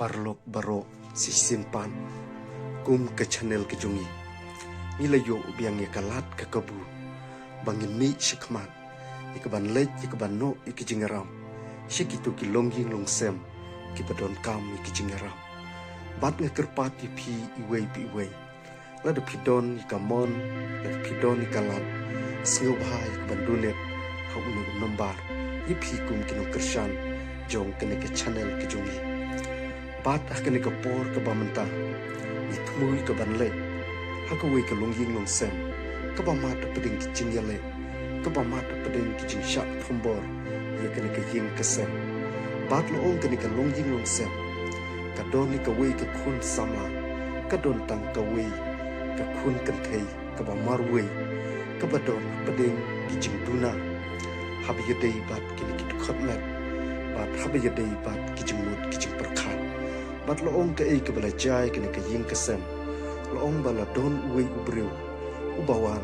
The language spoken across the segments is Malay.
parlok barok si simpan kum ke channel ke jungi milayo biang ye kalat ke kebu bangin mi shikmat ikaban lej ikaban no ikijingaram shikitu ki longging longsem ki badon kam ikijingaram bat ngekerpat pi iwei pi iwei la de pidon ikamon la de pidon ikalat singo bahai ikaban dunet hau ni nombar ipi kum kino kershan jong kene ke channel ke jungi bat akene ke por ke bamenta itmui ke banle hakawei ke longging longsem ke bamat peding kicing yale ke bamat peding kicing syak thombor ye kene ke ying kesem bat lo kene ke longging longsem ka doni ke wei ke khun samla ka don tang ke wei ke khun kenthei ke bamar wei ke badon peding kicing duna habi yedei bat kene ke khotmet bat habi yedei bat kicing mut kicing perkhan bat loong ke ke belajai kene ke ying kesem loong bala don uwe ubreu ubawan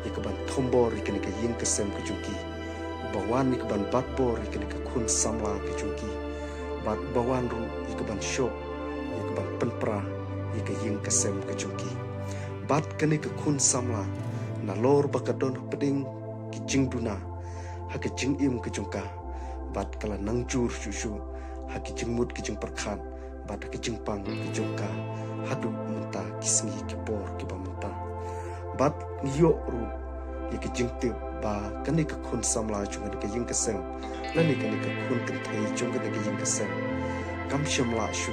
ikaban thombor kene ke ying kesem ke juki ubawan ikaban batbor kene ke khun samla ke juki bat ubawan ru ikaban shok ikaban penpra ke ying kesem ke juki bat kene ke khun samla na lor bakadon peding ki jing duna ha ke jing im ke jungka bat kala nangjur shushu ha ke jing mut ke jing perkhan bat ke jingpang ke jongka hadu menta kisngi ke por ke bamenta bat ngiyo ru ye ke jingte ba kane ke khun samla chung ke ying kesem lani kane ke khun ke thei chung ke ying kesem kam shamla shu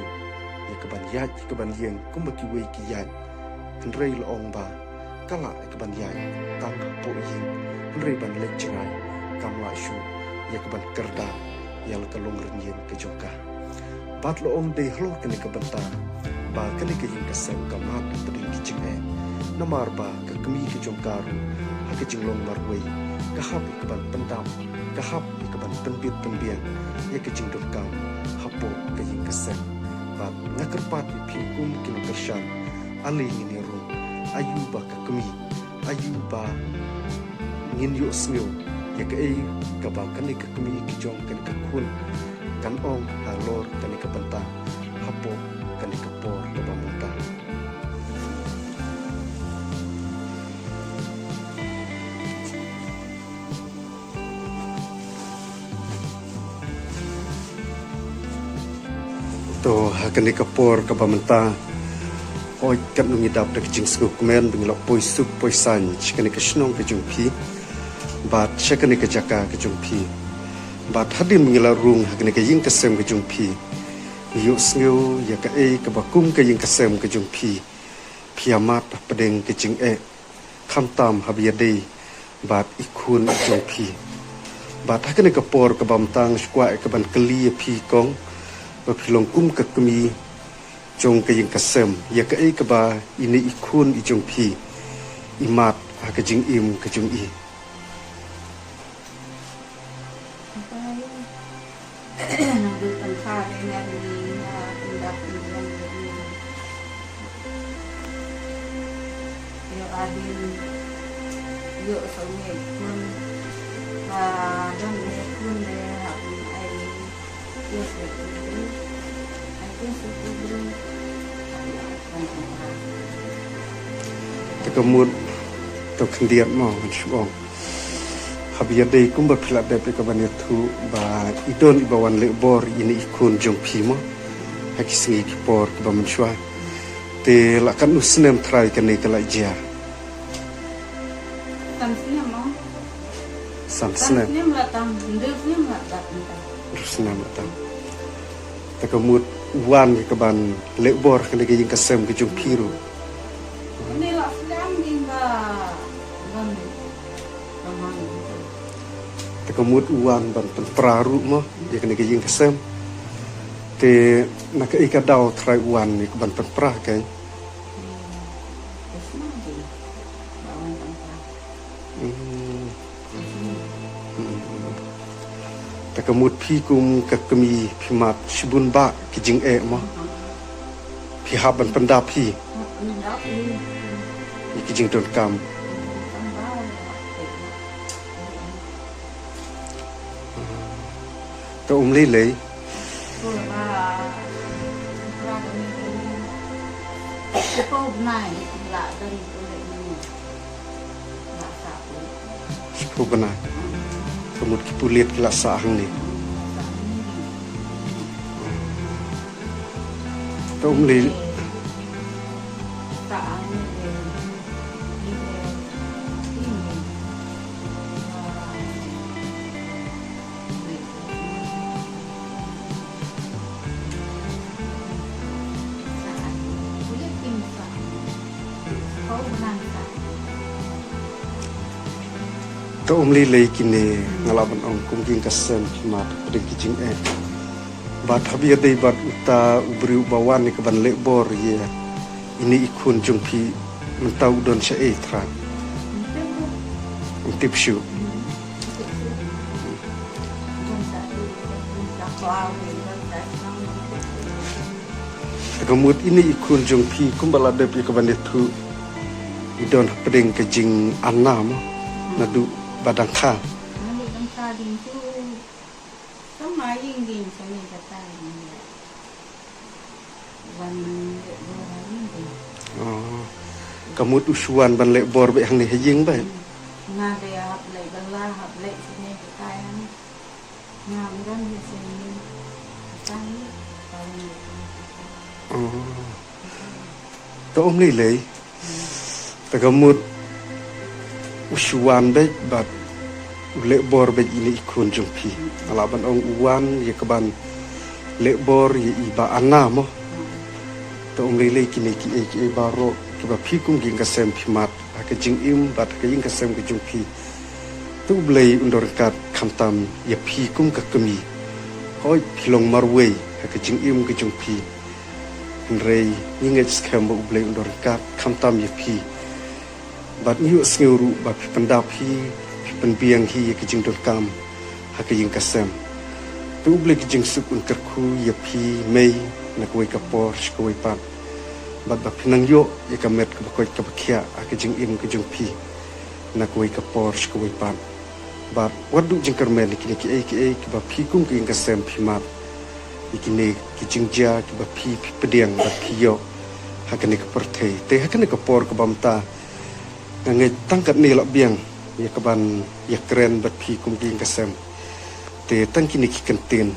ye ke ban yat ke ban yeng kum ki wei ki yat nrei long ba kala ke ban yat tang po ying nrei ban lek chingai kam la shu ye ke ban kerda yal ke long ren yeng ke jongka bat lo om de hlo kene ke benta ba kene ke ying kesem kamat peding kicing namar ba ke kemi ke jongkaru ha ke jinglong marwei ke hap ke ban pendam ke hap ke ban penbit penbian ye ke jingdor kam hapo ke ying kesem bat ngakerpat pi kum kilo kershan ali ni ru ayu ba ke kemi ayu ba ngin yo snyo ye ke ba kene ke kemi ke jong kene ke kun kan ong halor kani ke benta hapo kani ke por ke bamenta to hakani ke por ke bamenta oi kan nungi dap de jing sku kemen binglo poi sup poi san kani ke snong ke jungpi bat shakani ke jaka ke jungpi bat hadim ngila rung hakne ke ying kesem ke jungpi yu sngu ya ka ke bakum ke ying kesem ke jungpi piamat pedeng ke jing kham tam habiyade bat ikun jungpi bat hakne ke por ke bamtang skwa ke ban keli pi kong ba philong kum ke kemi jong ke ying kesem ya ka ke ba ini ikun i jungpi imat ha ke jing im ke jung i nunggu tempat ini tindak penjualan yuk adil yuk songe pun dan pun ai yuk seperti itu seperti tekemut to kendiat mo chbong habiyade kum ba philat de ke ban thu ba idon ibawan le bor ini ikun jong phimo hakisngi ki por ba manchwa te la kan usnem trai kan ne kala jia samsnem latang ndefnya latang usnem latang tekemut wan ke ban le bor kan ke jing kasem ke jong phiru ini lah sedang di tekemut uan ban peraru mo dia kena ke ying kesem te nak ika dau trai uan ni ban perah kai tekemut pi kum ke kemi pimat shibun ba ke jing mo pi haban pendap pi ke jing don kam to lei Cukup naik lah dari kulit ini. Nggak sakit. Sipo benar. Kemud kipulit kila sahang ni. Tom li Tom li lay kini ngalaban ong kumking kasem mat pada kijing bat habi adai bat uta ubri bawan ni keban lebor ye ini ikun jungpi mentau don sya tran tip shu Kemudian ini ikun jungpi kumbala depi keban itu idon peding kejing anam nadu badang kha Kamu usuan ban lek bor be hang ni hejing ba na dia hap lek bala hap lek sini kai na dan di sini kai to li lei ta kamu usuan be bat lek bor be ini ikun jumpi alaban ong uwan ye keban lek bor ye iba anamo to li lei kini ki baro kiba pikum ging kasem pimat ke jing im bat ke jing kasem ke jungpi tu blei undor kat khamtam ya pikum ka kemi hoi pilong marwei ke jing im ke jungpi rei inget skam bu blei undor kat khamtam ya pi bat niu snguru bat pendap hi penbiang hi ke jing dor kam ha ke jing kasem tu blei ke jing suk un kerku ya pi mei na koi kapor koi pat bat pinang yo ya kamet ke bakoi ke bakia ke jing im ke jung pi na koi ke Porsche koi pan bat wadu jing kermen kini ki ke ba pi kum ke kasem pi mat ikini ki jing ja ke ba pi pediang ba pi yo hakane ke pertei te hakane ke por ke bamta ngai tangkat ni lak biang ya ke ban ya keren ba pi kum ke kasem te tang kini ki kentin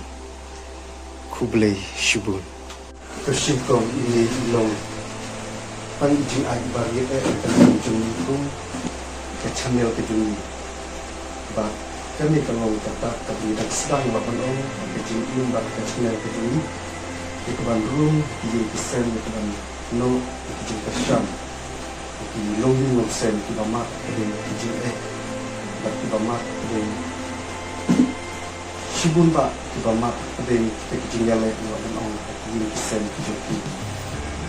kublei shubun kesimkom ini long pan jing ai bari kan jung kum ke channel ke jung ba kami kalau kata tapi dak sedang lapan ong ke jing im ba ke channel ke jung ke ban room di sen ke ban no ke jing ke sham ke long no sen ke ba mat ke jing ba ke ba mat ke shibun ba ke ba mat ke jing ya le lapan ong ke jing ke sen ke jung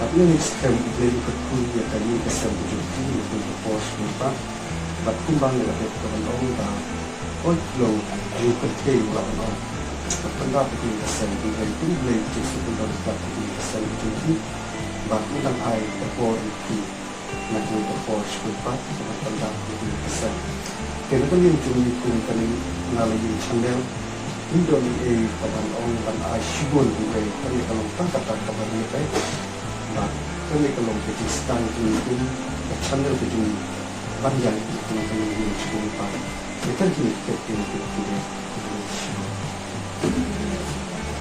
tapi ini sistem beli ketui ya tadi sistem bujukti untuk pos lupa bat kumbang ya ke kawan orang ba oi lo ju kerja lawan orang berpendapat di sistem beli justru pendapat di sistem bujukti bat ulang ai por itu nak untuk pos lupa berpendapat di sistem kerana kan yang curi kun kali ngalih channel indon kawan orang ban ai shibun bukan kali kalau tangkap kawan ni bah kami kalau kita stang itu channel itu banyak itu kami cukup kita kini kita